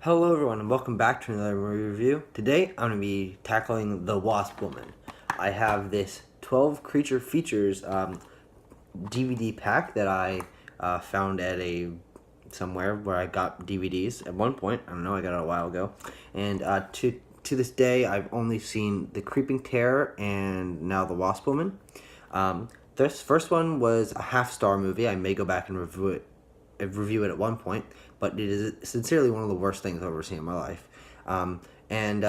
Hello everyone and welcome back to another movie review. Today I'm going to be tackling The Wasp Woman. I have this 12 creature features DVD pack that I found at somewhere where I got DVDs at one point. I don't know, I got it a while ago. And to this day I've only seen The Creeping Terror and now The Wasp Woman. This first one was a half-star movie. I may go back and review it at one point, but it is sincerely one of the worst things I've ever seen in my life. And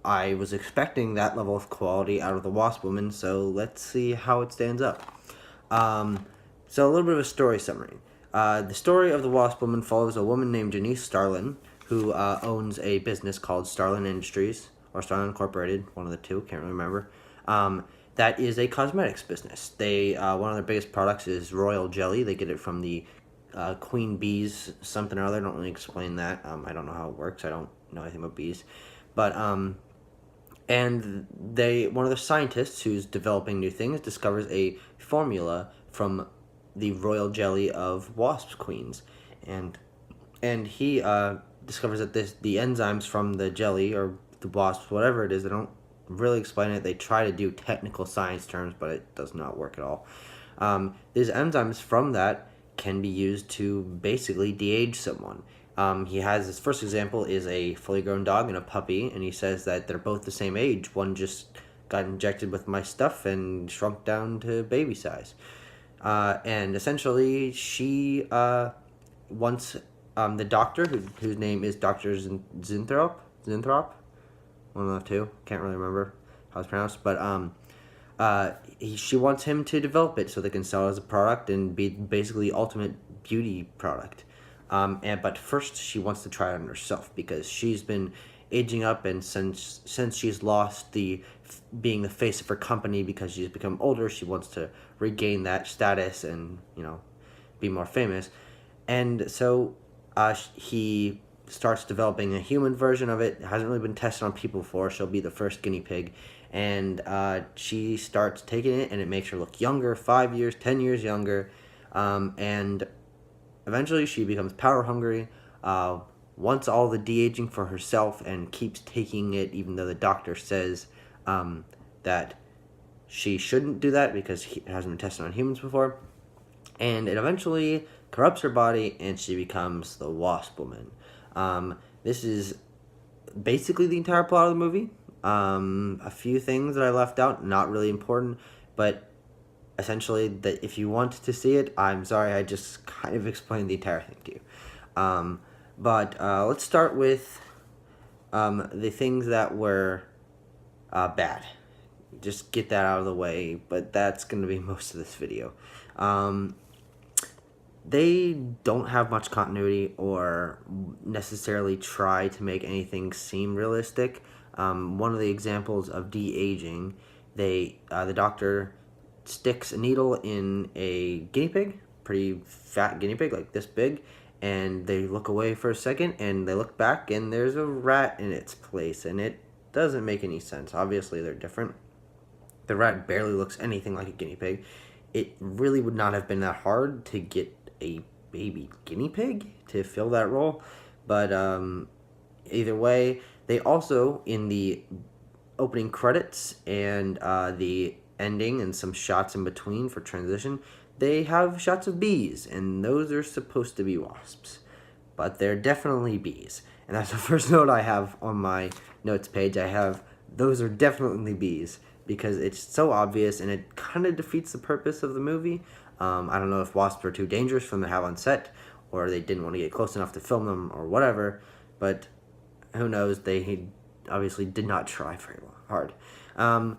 I was expecting that level of quality out of The Wasp Woman, so let's see how it stands up. So a little bit of a story summary. The story of The Wasp Woman follows a woman named Janice Starlin, who owns a business called Starlin Industries, or Starlin Incorporated, one of the two, can't really remember. That is a cosmetics business. One of their biggest products is royal jelly. They get it from the queen bees, something or other. I don't really explain that. I don't know how it works. I don't know anything about bees. But, and one of the scientists who's developing new things discovers a formula from the royal jelly of wasp queens. And he discovers that the enzymes from the jelly, or the wasps, whatever it is, they don't really explain it. They try to do technical science terms, but it does not work at all. These enzymes from that can be used to basically de-age someone. He has his first example is a fully grown dog and a puppy, and he says that they're both the same age. One just got injected with my stuff and shrunk down to baby size. And essentially, she wants the doctor, whose name is Dr. Zinthrop, one of the two, can't really remember how it's pronounced, but she wants him to develop it so they can sell it as a product and be basically the ultimate beauty product. But first she wants to try it on herself because she's been aging up, and since she's lost being the face of her company because she's become older, she wants to regain that status and, be more famous. And so he starts developing a human version of it. It hasn't really been tested on people before. She'll be the first guinea pig. And she starts taking it, and it makes her look younger, 5 years, 10 years younger. And eventually she becomes power hungry, wants all the de-aging for herself, and keeps taking it even though the doctor says that she shouldn't do that because it hasn't been tested on humans before. And it eventually corrupts her body, and she becomes the Wasp Woman. This is basically the entire plot of the movie. A few things that I left out, not really important, but essentially that if you want to see it, I'm sorry, I just kind of explained the entire thing to you. But let's start with the things that were bad. Just get that out of the way, but that's going to be most of this video. They don't have much continuity or necessarily try to make anything seem realistic. One of the examples of de-aging, the doctor sticks a needle in a guinea pig, pretty fat guinea pig, like this big, and they look away for a second, and they look back, and there's a rat in its place, and it doesn't make any sense. Obviously, they're different. The rat barely looks anything like a guinea pig. It really would not have been that hard to get a baby guinea pig to fill that role, but either way, they also, in the opening credits and the ending and some shots in between for transition, they have shots of bees, and those are supposed to be wasps, but they're definitely bees. And that's the first note I have on my notes page. I have, those are definitely bees, because it's so obvious, and it kind of defeats the purpose of the movie. I don't know if wasps are too dangerous for them to have on set, or they didn't want to get close enough to film them, or whatever, but who knows, they obviously did not try very hard. One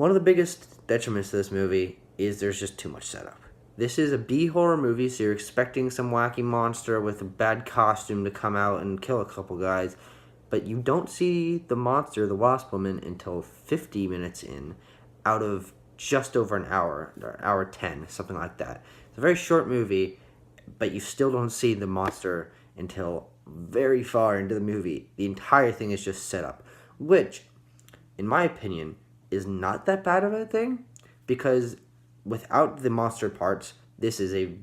of the biggest detriments to this movie is there's just too much setup. This is a B-horror movie, so you're expecting some wacky monster with a bad costume to come out and kill a couple guys, but you don't see the monster, the Wasp Woman, until 50 minutes in, out of just over an hour, or hour 10, something like that. It's a very short movie, but you still don't see the monster until very far into the movie. The entire thing is just set up, which, in my opinion, is not that bad of a thing, because without the monster parts, this is a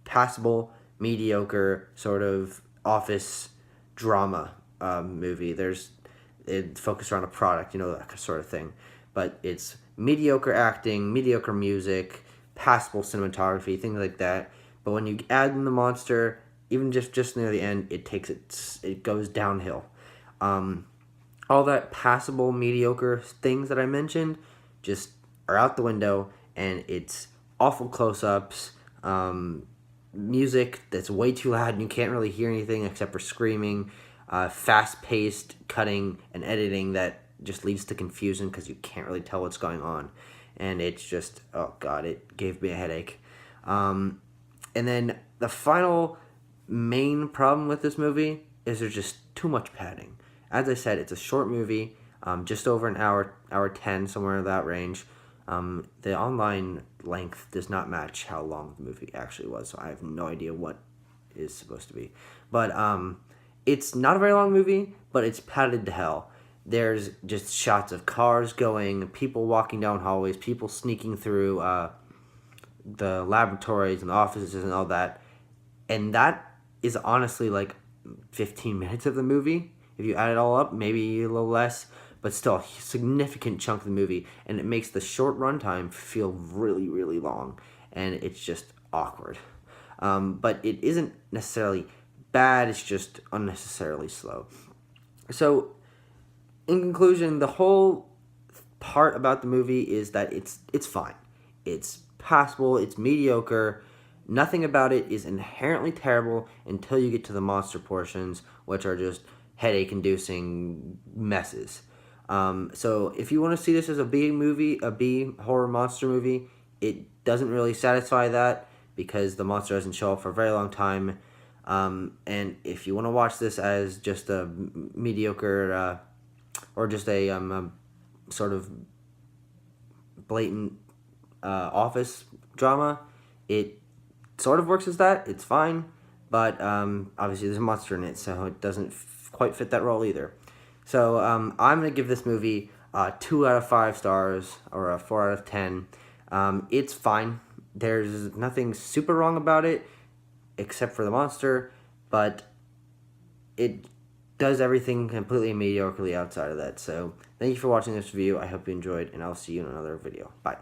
passable, mediocre sort of office drama movie. It focused around a product, that sort of thing. But it's mediocre acting, mediocre music, passable cinematography, things like that. But when you add in the monster, even just near the end, it goes downhill. All that passable, mediocre things that I mentioned just are out the window, and it's awful close-ups, music that's way too loud and you can't really hear anything except for screaming, fast-paced cutting and editing that just leads to confusion because you can't really tell what's going on. And it's just, oh God, it gave me a headache. And then the final main problem with this movie is there's just too much padding. As I said, it's a short movie, just over an hour 10, somewhere in that range. The online length does not match how long the movie actually was, so I have no idea what is supposed to be. But it's not a very long movie, but it's padded to hell. There's just shots of cars going, people walking down hallways, people sneaking through the laboratories and the offices and all that. And that is honestly like 15 minutes of the movie. If you add it all up, maybe a little less, but still a significant chunk of the movie. And it makes the short runtime feel really, really long. And it's just awkward. But it isn't necessarily bad, it's just unnecessarily slow. So, in conclusion, the whole part about the movie is that it's fine. It's passable, it's mediocre. Nothing about it is inherently terrible until you get to the monster portions, which are just headache-inducing messes. So if you want to see this as a B movie, a B horror monster movie, it doesn't really satisfy that because the monster doesn't show up for a very long time. And if you want to watch this as just a mediocre or just a sort of blatant office drama, it sort of works as that. It's fine, but obviously there's a monster in it, so it doesn't quite fit that role either. So I'm going to give this movie 2 out of 5 stars, or a 4 out of 10. It's fine. There's nothing super wrong about it, except for the monster, but it does everything completely mediocrely outside of that. So thank you for watching this review. I hope you enjoyed, and I'll see you in another video. Bye.